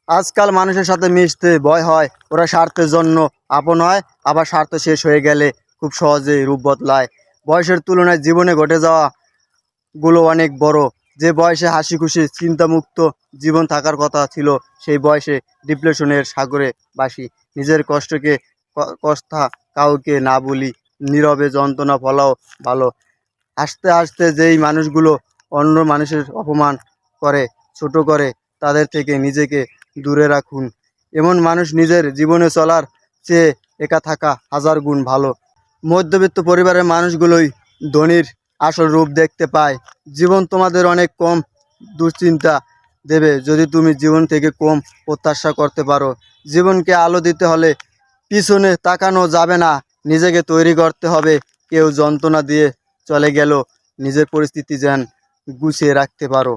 আজকাল মানুষের সাথে মিশতে ভয় হয়, ওরা স্বার্থের জন্য আপন হয়, আবার স্বার্থ শেষ হয়ে গেলে খুব সহজেই রূপ বদলায়। বয়সের তুলনায় জীবনে ঘটে যাওয়া গুলো অনেক বড়। যে বয়সে হাসি খুশি চিন্তামুক্ত জীবন থাকার কথা ছিল, সেই বয়সে ডিপ্রেশনের সাগরে বাসি। নিজের কষ্টকে কথা কাউকে না বলি, নীরবে যন্ত্রণা ফলাও ভালো। হাসতে হাসতে যেই মানুষগুলো অন্য মানুষের অপমান করে, ছোট করে, তাদের থেকে নিজেকে দূরে রাখুন। এমন মানুষ নিজের জীবনে চলার চেয়ে একা থাকা হাজার গুণ ভালো। মধ্যবিত্ত পরিবারের মানুষগুলোই ধনীর আসল রূপ দেখতে পায়। জীবন তোমাদের অনেক কম দুশ্চিন্তা দেবে যদি তুমি জীবন থেকে কম প্রত্যাশা করতে পারো। জীবনকে আলো দিতে হলে পিছনে তাকানো যাবে না, নিজেকে তৈরি করতে হবে। কেউ যন্ত্রণা দিয়ে চলে গেল, নিজের পরিস্থিতি যেন গুছিয়ে রাখতে পারো।